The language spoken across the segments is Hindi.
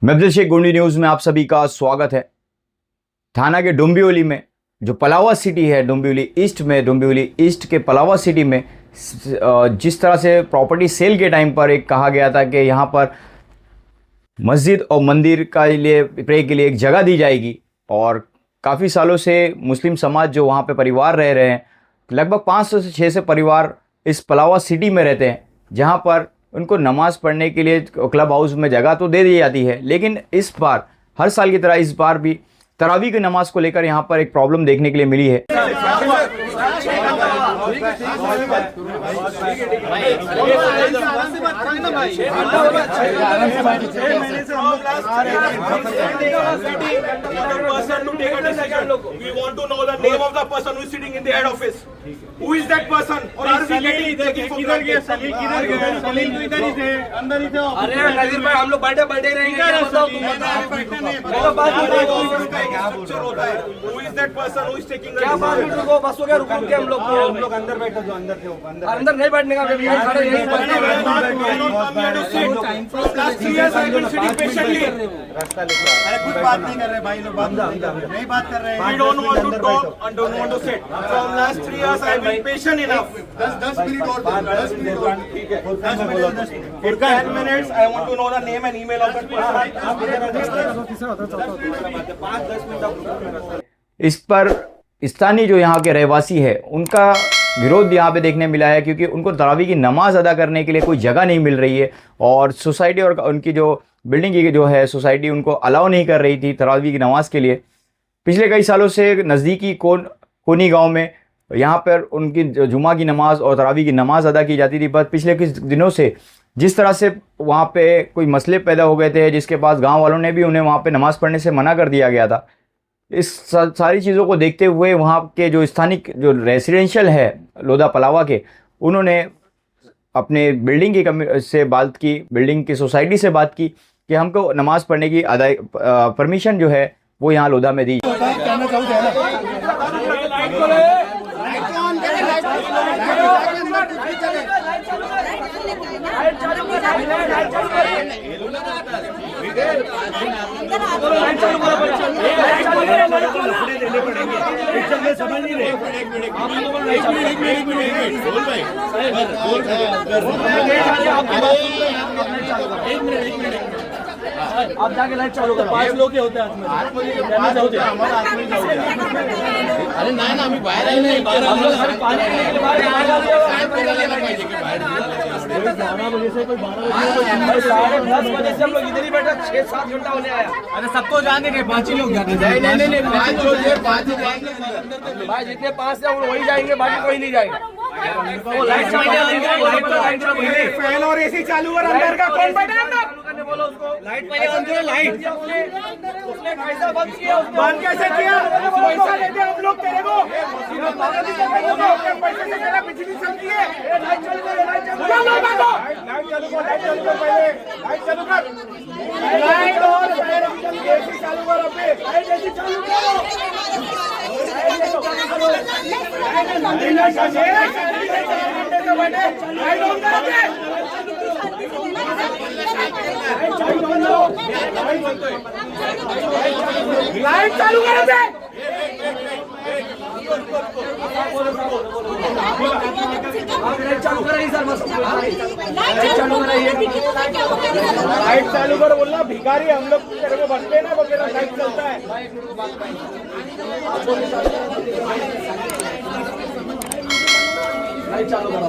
मैं शेख गोंडी न्यूज़ में आप सभी का स्वागत है। थाना के डोंबिवली में जो पलावा सिटी है, डोंबिवली ईस्ट के पलावा सिटी में जिस तरह से प्रॉपर्टी सेल के टाइम पर एक कहा गया था कि यहाँ पर मस्जिद और मंदिर का लिए प्रे के लिए एक जगह दी जाएगी, और काफ़ी सालों से मुस्लिम समाज जो वहाँ पे परिवार रह रहे हैं, लगभग 500 से 600 परिवार इस पलावा सिटी में रहते हैं, जहाँ पर उनको नमाज़ पढ़ने के लिए क्लब हाउस में जगह तो दे दी जाती है, लेकिन इस बार हर साल की तरह इस बार भी तरावी की नमाज को लेकर यहाँ पर एक प्रॉब्लम देखने के लिए मिली है। हम लोग बर्थडे रहेंगे। क्या बात है, बस हो गया, रुको के हम लोग अंदर बैठो, जो अंदर थे अंदर नहीं बैठने का। कुछ बात नहीं कर रहे भाई लोग, नहीं बात कर रहे हैं। We don't want to talk and don't want to sit. From last 3 years I have been patient enough. 10 minute और 10 मिनट और ठीक है, 10 minutes I want to know the name and email of that person. इस पर स्थानीय जो यहाँ के रहवासी है उनका विरोध यहाँ पे देखने मिला है, क्योंकि उनको तरावी की नमाज अदा करने के लिए कोई जगह नहीं मिल रही है, और सोसाइटी और उनकी जो बिल्डिंग की जो है सोसाइटी उनको अलाउ नहीं कर रही थी तरावी की नमाज के लिए। पिछले कई सालों से नज़दीकी कोनी गांव में यहाँ पर उनकी जुमा की नमाज और तरावी की नमाज अदा की जाती थी, पर पिछले कुछ दिनों से जिस तरह से वहाँ पे कोई मसले पैदा हो गए थे, जिसके पास गाँव वालों ने भी उन्हें वहाँ पर नमाज़ पढ़ने से मना कर दिया गया था। इस सारी चीज़ों को देखते हुए वहाँ के जो स्थानिक जो रेसिडेंशियल है लोधा पलावा के, उन्होंने अपने बिल्डिंग की सोसाइटी से बात की कि हमको नमाज पढ़ने की परमिशन जो है वो यहाँ लोधा में दी। आप जाके लाइट चालू करो, 5 लोग होते हैं। अरे नाही ना, आम्ही बाहेर आहे नाही, हम लोग सिर्फ पानी पीने के लिए बाहर बाहेर से हम लोग इधर ही बैठे 6-7 घंटा होने आया। अरे सबको जाने के 5 ही लोग जाते हैं। नहीं 5 जो है 5 ही जाएंगे भाई, जितने 5 है वो वही जाएंगे, बाकी कोई नहीं जाएगा। वो लाइट चालू फैन और एसी चालू कर, अंदर का कौन बैठा अंदर? बोलो उसको लाइट पहले बंद करो। लाइट उसने कैसा बंद किया? बंद कैसे किया? पैसा लेते हम लोग तेरे को, पैसे से तेरा बिजली चलती है। लाइट चालू करो, लाइट चालू करो, लाइट चालू कर, पहले लाइट चालू कर, लाइट और एसी चालू कर, अपने लाइट एसी चालू करो, लाइट चालू करो, लाइट चालू करो। बोलना भिखारी हम लोग तेरे को बनते ना, वगैरह लाइट चलता है। लाइट चालू करो,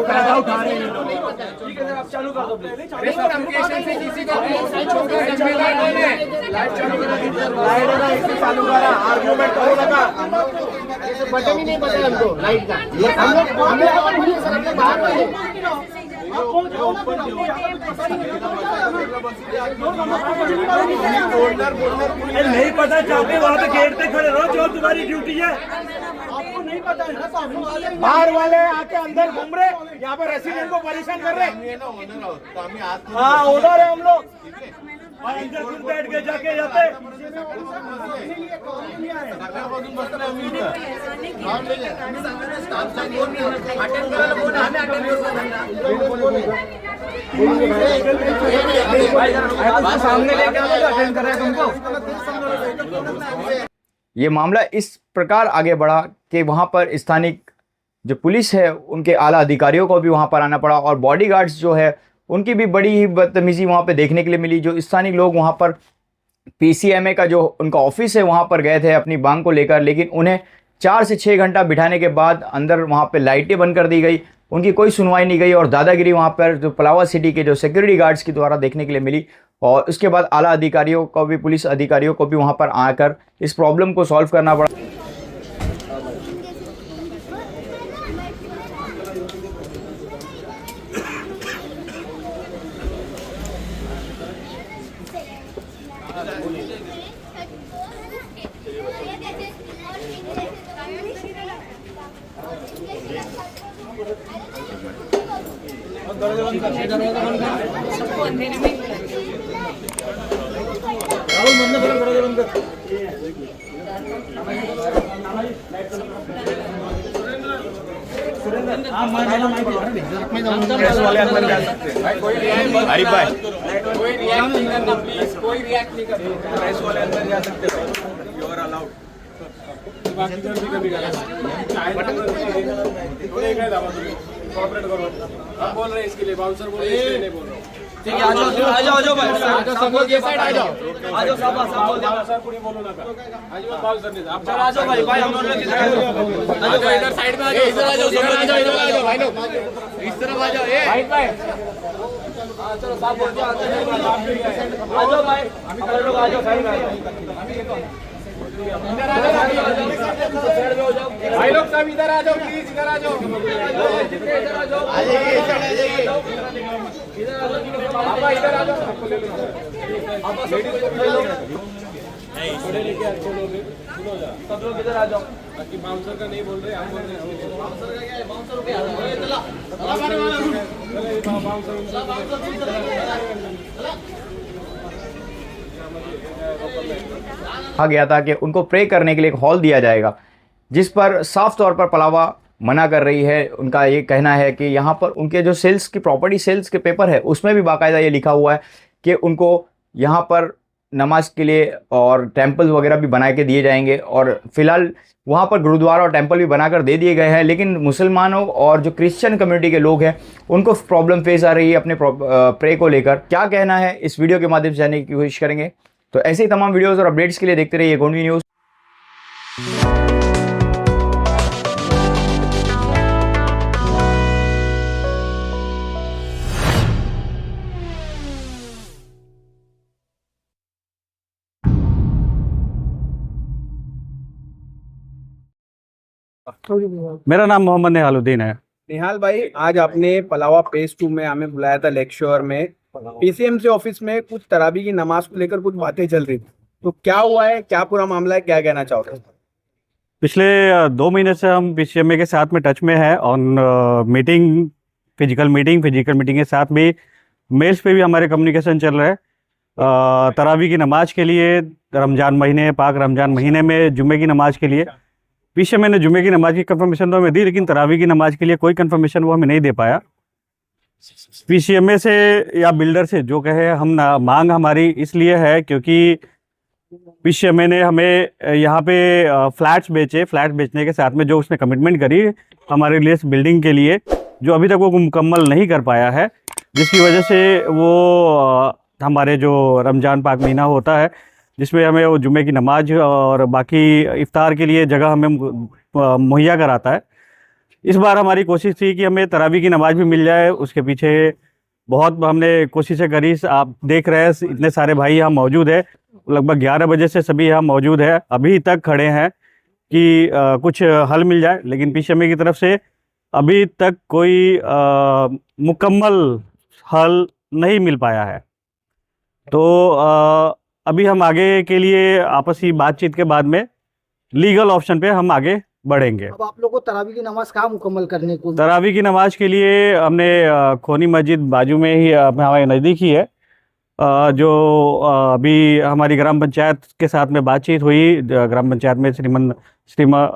फायदा उठा रहे हैं। ठीक है, आप चालू कर दो। लाइट चालू करा, आर्गुमेंट करो लगा, बटन ही नहीं पता हमको लाइट का। नहीं पता चाहते वहाँ पे गेट पे खड़े रहो, जो तुम्हारी ड्यूटी है। आपको नहीं बाहर वाले आके अंदर घूम रहे, यहाँ पे रेसिडेंट को परेशान कर रहे। हाँ उधर है हम लोग, और अंदर खुद बैठ के जाके जाते। सामने लेके अटेंड कर रहे हैं तुमको। ये मामला इस प्रकार आगे बढ़ा कि वहाँ पर स्थानीय जो पुलिस है उनके आला अधिकारियों को भी वहाँ पर आना पड़ा, और बॉडीगार्ड्स जो है उनकी भी बड़ी ही बदतमीज़ी वहाँ पे देखने के लिए मिली। जो स्थानीय लोग वहाँ पर पीसीएमए का जो उनका ऑफिस है वहाँ पर गए थे अपनी मांग को लेकर, लेकिन उन्हें 4 से 6 घंटा बिठाने के बाद अंदर वहाँ पे लाइटें बंद कर दी गई, उनकी कोई सुनवाई नहीं गई, और दादागिरी वहाँ पर जो पलावा सिटी के जो सिक्योरिटी गार्ड्स के द्वारा देखने के लिए मिली। और उसके बाद आला अधिकारियों को भी, पुलिस अधिकारियों को भी वहाँ पर आकर इस प्रॉब्लम को सॉल्व करना पड़ा। हरीफ भाई कोई रिएक्ट नहीं करना प्लीज, कोई रिएक्ट नहीं करना। प्रेस वाले अंदर जा सकते हो, यू आर अलाउड। बाकी इधर भी कभी करा थोड़े गए दावा कोऑपरेट करो। हम बोल रहे हैं इसके लिए, बाउंसर बोल रहे हैं, इसके लिए बोल रहा हूं। ठीक है, आ जाओ आ जाओ भाई, सब लोग ये साइड आ जाओ सब बोल जाओ सर, पूरी बोलो ना आज मत बाउंसर नहीं आप चलो आ जाओ भाई हम लोग इधर साइड में आ जाओ, इधर आ जाओ, इधर आ जाओ, इधर आ जाओ भाई लोग, इस तरफ आ जाओ। ए भाई चलो साहब बोल दिया, आ जाओ भाई हम लोग आ जाओ साइड में, इधर आ जाओ भाई लोग, सब इधर आ जाओ प्लीज, इधर आ जाओ, इधर आ जाओ, आ जाइए इधर आ जाइए, पापा इधर आ जाओ, आपको ले लो पापा, लेडीज को ले लो, नहीं छोड़े लेके अच्छे लोग सुनो जा, सब लोग इधर आ जाओ। बाकी बाउंसर का नहीं बोल रहे, हम बोल रहे हैं बाउंसर का क्या है, बाउंसर पे आ जाओ, चला मारे वाला बाउंसर कहा गया था कि उनको प्रे करने के लिए एक हॉल दिया जाएगा, जिस पर साफ तौर पर पलावा मना कर रही है। उनका ये कहना है कि यहाँ पर उनके जो सेल्स की प्रॉपर्टी सेल्स के पेपर है उसमें भी बाकायदा ये लिखा हुआ है कि उनको यहाँ पर नमाज के लिए और टेम्पल वगैरह भी बना के दिए जाएंगे, और फिलहाल वहाँ पर गुरुद्वारा और टेम्पल भी बनाकर दे दिए गए हैं। लेकिन मुसलमानों और जो क्रिश्चियन कम्युनिटी के लोग हैं उनको प्रॉब्लम फेस आ रही है अपने प्रे को लेकर। क्या कहना है इस वीडियो के माध्यम से जानने की कोशिश करेंगे। तो ऐसे ही तमाम वीडियोस और अपडेट्स के लिए देखते रहिए गोंडवी न्यूज़। मेरा नाम मोहम्मद निहालुद्दीन है। निहाल भाई, आज आपने पलावा फेज 2 में हमें बुलाया था लेक्चर में, पीसीएमसी ऑफिस में कुछ तरावी की नमाज को लेकर कुछ बातें चल रही थी, तो क्या हुआ है, क्या पूरा मामला है, क्या कहना चाहोगे? पिछले 2 महीने से हम पीसीएमए के साथ में टच में है, और मीटिंग फिजिकल मीटिंग के साथ भी मेल्स पे भी हमारे कम्युनिकेशन चल रहा है। तरावी की नमाज के लिए रमज़ान महीने, पाक रमज़ान महीने में जुम्मे की नमाज के लिए पीसीएमए ने जुम्मे की नमाज की कंफर्मेशन तो हमें दी, लेकिन तरावी की नमाज के लिए कोई कंफर्मेशन वो हमें नहीं दे पाया। पीसीएमए से या बिल्डर से जो कहे हम ना, मांग हमारी इसलिए है क्योंकि पीसीएमए ने हमें यहाँ पे फ्लैट्स बेचे, फ्लैट बेचने के साथ में जो उसने कमिटमेंट करी हमारे लिए इस बिल्डिंग के लिए, जो अभी तक वो मुकम्मल नहीं कर पाया है, जिसकी वजह से वो हमारे जो रमज़ान पाक महीना होता है जिसमें हमें वो जुम्मे की नमाज और बाकी इफ्तार के लिए जगह हमें मुहैया कराता है। इस बार हमारी कोशिश थी कि हमें तरावी की नमाज भी मिल जाए, उसके पीछे बहुत हमने कोशिशें करी। आप देख रहे हैं इतने सारे भाई यहाँ मौजूद है, लगभग 11 बजे से सभी यहाँ मौजूद है, अभी तक खड़े हैं कि कुछ हल मिल जाए, लेकिन पीसीएमए की तरफ से अभी तक कोई मुकम्मल हल नहीं मिल पाया है। तो अभी हम आगे के लिए आपसी बातचीत के बाद में लीगल ऑप्शन पे हम आगे बढ़ेंगे। अब आप लोग को तरावी की नमाज कहाँ मुकम्मल करने को? तरावी की नमाज के लिए हमने खोनी मस्जिद बाजू में ही हमारे नज़दीक ही है। जो अभी हमारी ग्राम पंचायत के साथ में बातचीत हुई, ग्राम पंचायत में श्रीमान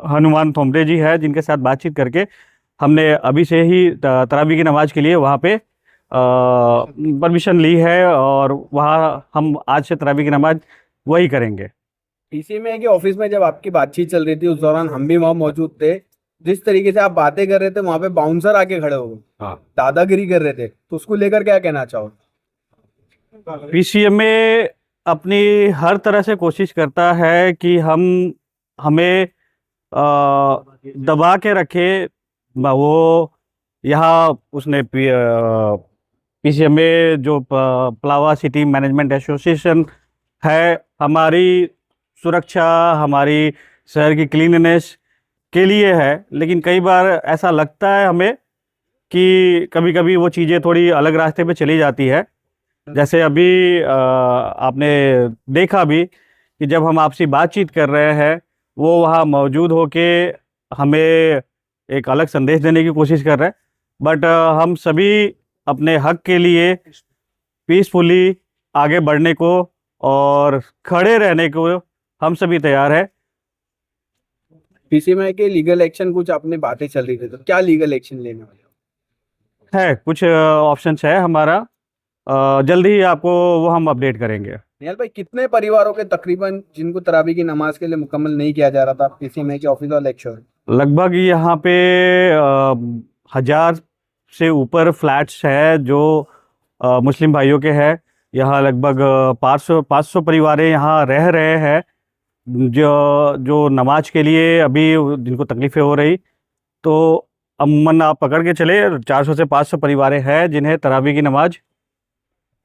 हनुमान थोमरे जी है, जिनके साथ बातचीत करके हमने अभी से ही तरावी की नमाज के लिए वहाँ पे परमिशन ली है और वहाँ हम आज से तरावी की नमाज वही करेंगे। पीसीएमए के ऑफिस में जब आपकी बातचीत चल रही थी उस दौरान हम भी वहाँ मौजूद थे। जिस तरीके से आप बातें कर रहे थे वहाँ पे बाउंसर आके खड़े हो गए, दादागिरी कर रहे थे, तो उसको लेकर क्या कहना चाहोगे? पीसीएमए अपनी हर तरह से कोशिश करता है कि हमें दबा के रखे। वो यहाँ उसने पीसीएमए जो पलावा सिटी मैनेजमेंट एसोसिएशन है, हमारी सुरक्षा, हमारी शहर की क्लीननेस के लिए है, लेकिन कई बार ऐसा लगता है हमें कि कभी कभी वो चीज़ें थोड़ी अलग रास्ते पे चली जाती है। जैसे अभी आपने देखा भी कि जब हम आपसी बातचीत कर रहे हैं, वो वहाँ मौजूद होके हमें एक अलग संदेश देने की कोशिश कर रहे हैं। बट हम सभी अपने हक के लिए पीसफुली आगे बढ़ने को और खड़े रहने को हम सभी तैयार है। पीसीएमए के लीगल एक्शन कुछ आपने बातें चल रही थी, तो क्या लीगल एक्शन लेने वाले है? कुछ ऑप्शंस है हमारा, जल्दी ही आपको वो हम अपडेट करेंगे। निहाल भाई, कितने परिवारों के तकरीबन जिनको तरावी की नमाज के लिए मुकम्मल नहीं किया जा रहा था पीसीएमए के ऑफिस और लेक्चर? लगभग यहाँ पे 1000 से ऊपर फ्लैट्स है जो मुस्लिम भाइयों के हैं। यहाँ लगभग 500 परिवारें यहाँ रह रहे हैं जो नमाज के लिए अभी जिनको तकलीफ़ें हो रही। तो अमूमन आप पकड़ के चले 400 से 500 परिवारें हैं जिन्हें तरावी की नमाज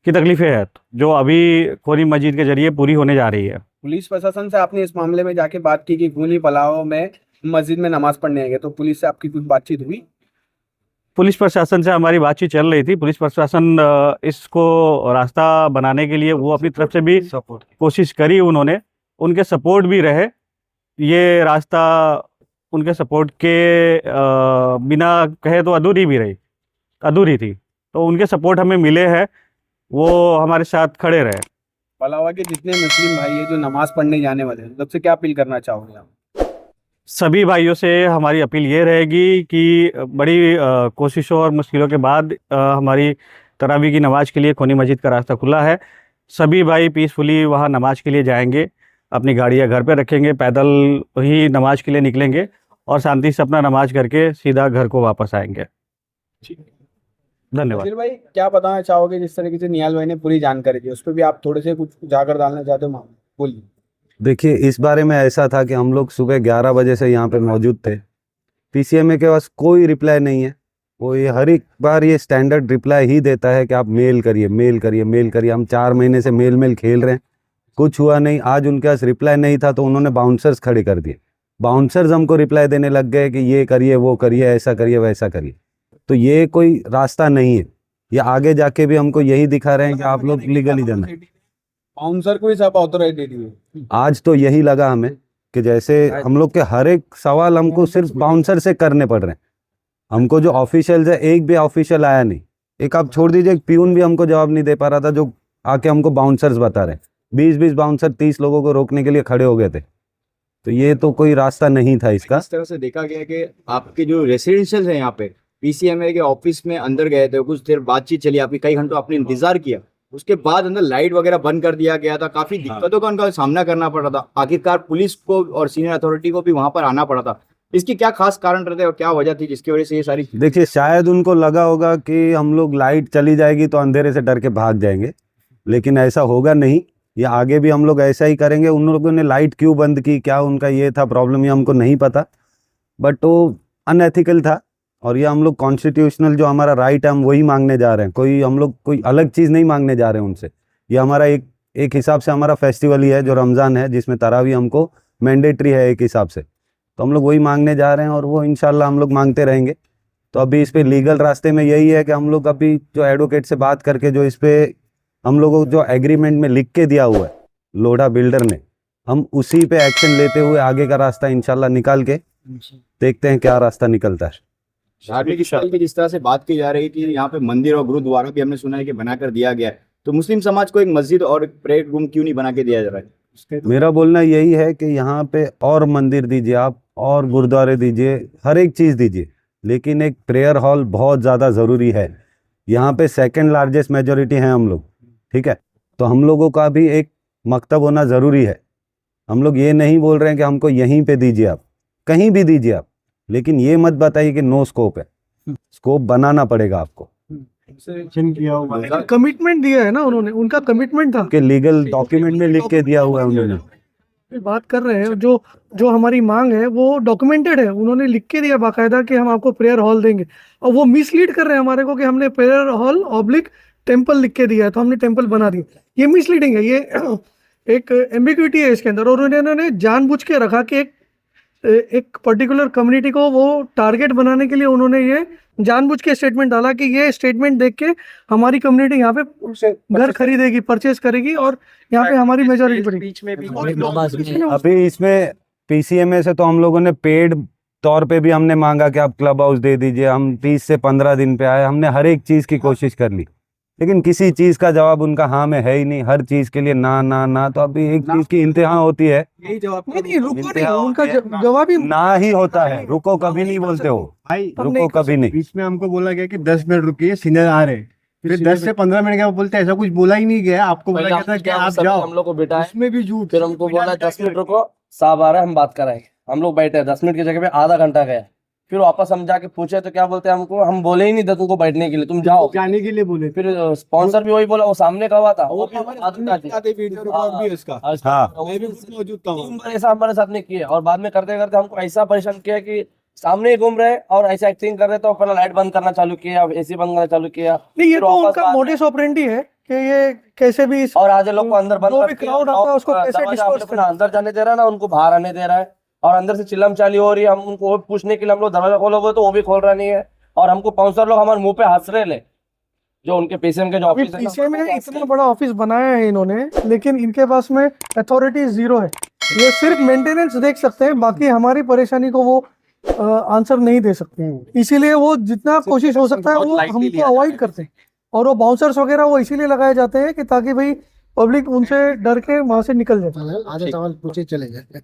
की तकलीफ़ें हैं, जो अभी खोनी मस्जिद के जरिए पूरी होने जा रही है। पुलिस प्रशासन से आपने इस मामले में जाके बात की कि खूनी पलाव में मस्जिद में नमाज पढ़ने आएंगे, तो पुलिस से आपकी कुछ बातचीत हुई? पुलिस प्रशासन से हमारी बातचीत चल रही थी। पुलिस प्रशासन इसको रास्ता बनाने के लिए वो अपनी तरफ से भी कोशिश करी, उन्होंने उनके सपोर्ट भी रहे। ये रास्ता उनके सपोर्ट के बिना कहे तो अधूरी थी, तो उनके सपोर्ट हमें मिले हैं, वो हमारे साथ खड़े रहे। पलावा के जितने मुस्लिम भाई है जो नमाज पढ़ने जाने वाले हैं, सबसे क्या अपील करना चाहोगे आप? सभी भाइयों से हमारी अपील ये रहेगी कि बड़ी कोशिशों और मुश्किलों के बाद हमारी तरावी की नमाज के लिए खोनी मस्जिद का रास्ता खुला है। सभी भाई पीसफुली वहाँ नमाज के लिए जाएंगे, अपनी गाड़ियाँ घर पे रखेंगे, पैदल ही नमाज के लिए निकलेंगे और शांति से अपना नमाज करके सीधा घर को वापस आएंगे। धन्यवाद। फिर भाई, क्या बताना चाहोगे? जिस तरीके से निहाल भाई ने पूरी जानकारी दी, उस पर भी आप थोड़े से कुछ उजागर डालना चाहते हो? बोलिए। देखिए, इस बारे में ऐसा था कि हम लोग सुबह 11 बजे से यहाँ पे मौजूद थे। पीसीएमए के पास कोई रिप्लाई नहीं है। वो ये हर एक बार ये स्टैंडर्ड रिप्लाई ही देता है कि आप मेल करिए, मेल करिए, मेल करिए। हम 4 महीने से मेल खेल रहे हैं, कुछ हुआ नहीं। आज उनके पास रिप्लाई नहीं था तो उन्होंने बाउंसर्स खड़े कर दिए। बाउंसर्स हमको रिप्लाई देने लग गए कि ये करिए, वो करिए, ऐसा करिए, वैसा करिए। तो ये कोई रास्ता नहीं है। ये आगे जाके भी हमको यही दिखा रहे हैं कि आप लोग लीगली जाना। बाउंसर को ही सब ऑथोराइटी दी है। आज तो यही लगा हमें कि जैसे हम लोग के हर एक सवाल हमको सिर्फ बाउंसर से करने पड़ रहे हैं। हमको जो ऑफिशियल है, एक भी ऑफिशियल आया नहीं। एक आप छोड़ दीजिए, एक पियून भी हमको जवाब नहीं दे पा रहा था, जो आके हमको बाउंसर्स बता रहे हैं। 20-20 बाउंसर 30 लोगों को रोकने के लिए खड़े हो गए थे। तो ये तो कोई रास्ता नहीं था इसका। इस तरह से देखा गया कि आपके जो रेसिडेंशियल है यहाँ पे पीसीएमए के ऑफिस में अंदर गए थे, कुछ देर बातचीत चली, आपकी कई घंटों आपने इंतजार किया, उसके बाद अंदर लाइट वगैरह बंद कर दिया गया था। काफी दिक्कतों का उनका सामना करना पड़ा था। आखिरकार पुलिस को और सीनियर अथॉरिटी को भी वहां पर आना पड़ा था। इसकी क्या खास कारण रहते और क्या वजह थी जिसकी वजह से ये सारी? देखिए, शायद उनको लगा होगा कि हम लोग लाइट चली जाएगी तो अंधेरे से डर के भाग जाएंगे, लेकिन ऐसा होगा नहीं। ये आगे भी हम लोग ऐसा ही करेंगे। उन लोगों ने लाइट क्यों बंद की, क्या उनका ये था प्रॉब्लम, ये हमको नहीं पता, बट वो अनएथिकल था। और ये हम लोग कॉन्स्टिट्यूशनल जो हमारा राइट है हम वही मांगने जा रहे हैं। हम लोग कोई अलग चीज़ नहीं मांगने जा रहे हैं उनसे। ये हमारा एक हिसाब से हमारा फेस्टिवल ही है जो रमज़ान है, जिसमें तरावी हमको मैंडेटरी है एक हिसाब से। तो हम लोग वही मांगने जा रहे हैं और वो इंशाल्लाह हम लोग मांगते रहेंगे। तो अभी इस पे लीगल रास्ते में यही है कि हम लोग अभी जो एडवोकेट से बात करके जो इस पे हम लोगों को जो एग्रीमेंट में लिख के दिया हुआ है लोढ़ा बिल्डर ने, हम उसी पे एक्शन लेते हुए आगे का रास्ता इंशाल्लाह निकाल के देखते हैं क्या रास्ता निकलता है। धार्मिक स्थल की जिस तरह से बात की जा रही थी, यहाँ पे मंदिर और गुरुद्वारा भी हमने सुना है कि बनाकर दिया गया है, तो मुस्लिम समाज को एक मस्जिद और प्रेयर रूम क्यों नहीं बना के दिया जा रहा है? मेरा बोलना यही है कि यहाँ पे और मंदिर दीजिए आप, और गुरुद्वारे दीजिए, हर एक चीज़ दीजिए, लेकिन एक प्रेयर हॉल बहुत ज़्यादा ज़रूरी है। यहाँ पे सेकंड लार्जेस्ट मेजोरिटी हैं हम लोग, ठीक है, तो हम लोगों का भी एक मकतब होना ज़रूरी है। हम लोग ये नहीं बोल रहे हैं कि हमको यहीं पे दीजिए, आप कहीं भी दीजिए आप, लेकिन ये मत बताइए कि नो स्कोप है। स्कोप बनाना पड़ेगा आपको। कमिटमेंट दिया है ना उन्होंने, उनका कमिटमेंट था कि लीगल डॉक्यूमेंट में लिख के दिया हुआ है उन्होंने। बात कर रहे हैं, जो हमारी मांग है वो डॉक्यूमेंटेड है, उन्होंने लिख के दिया बाकायदा कि हम आपको प्रेयर हॉल देंगे, और वो मिसलीड कर रहे हैं हमारे को कि हमने प्रेयर हॉल ऑब्लिक टेम्पल लिख के दिया है तो हमने टेम्पल बना दिया। ये मिसलीडिंग है, ये एक एम्बिग्विटी है इसके अंदर, और उन्होंने जानबूझ के रखा कि एक पर्टिकुलर कम्युनिटी को वो टारगेट बनाने के लिए उन्होंने ये जानबूझ के स्टेटमेंट डाला कि ये स्टेटमेंट देख के हमारी कम्युनिटी यहाँ पे घर खरीदेगी, परचेज करेगी, और यहाँ पे हमारी मेजॉरिटी पड़ी। अभी इसमें पीसीएमए से तो हम लोगों ने पेड तौर पे भी हमने मांगा कि आप क्लब हाउस दे दीजिए, हम 30 से 15 दिन पे आए, हमने हर एक चीज़ की कोशिश कर ली, लेकिन किसी चीज़ का जवाब उनका हाँ में है ही नहीं। हर चीज़ के लिए ना ना ना, तो अभी एक चीज़ की इंतहा होती है, नहीं, रुको नहीं, उनका जवाब ही ना ही होता है। रुको कभी नहीं बोलते हो भाई, रुको कभी नहीं। बीच में हमको बोला गया कि 10 मिनट रुकिए, सीनियर आ रहे, फिर 10 से 15 मिनट के बाद बोलते ऐसा कुछ बोला ही नहीं गया, आपको बोला गया था कि आप जाओ, हम लोग को बिठाए, उसमें भी झूठ। फिर हमको बोला 10 मिनट रुको, साहब आ रहे हैं, हम बात कराएंगे। हम लोग बैठे 10 मिनट की जगह पे आधा घंटा गया, फिर वापस हम जाके पूछे तो क्या बोलते हैं हमको, हम बोले ही नहीं था तुमको बैठने के लिए, तुम जाओ, जाने के लिए बोले। फिर स्पॉन्सर भी वही बोला, वो सामने का हुआ था, वो भी ऐसा हमारे साथ नहीं किया, और बाद में करते करते हमको ऐसा परेशान किया कि सामने ही घूम रहे और ऐसा एक्टिंग कर रहे, तो अपना लाइट बंद करना चालू किया, एसी बंद करना चालू किया। नहीं, ये फिर तो वापस उनका बाद में- मोटिस ऑपरेंडी है कि ये कैसे भी और आज लोग को अंदर बंद जो भी करके क्राउड आता है उसको और कैसे दरवाजा डिस्पर्स अपने अंदर जाने दे रहा है ना, उनको बाहर आने दे रहा है, और अंदर से चिल्लम चाली हो रही है। हम उनको वो पूछने के लिए हम लोग दरवाजा खोलोगे तो वो भी खोल रहा नहीं है, और हमको पाउंसर लोग हमारे मुंह पे हंस रहे ले, जो उनके पीसीएम के जो अभी ऑफिस है ना, पीसीएम में इतना बड़ा ऑफिस बनाया है इन्होंने, लेकिन इनके पास में अथॉरिटी जीरो है। ये सिर्फ मेंटेनेंस देख सकते हैं, बाकी हमारी परेशानी को वो आंसर नहीं दे सकते, इसीलिए वो जितना कोशिश हो सकता है वो हमको अवॉइड करते हैं। और वो बाउंसर्स वगैरह वो इसीलिए लगाए जाते हैं कि ताकि भाई पब्लिक उनसे डर के वहां से निकल जाए। आधे सवाल पूछे चले जाए।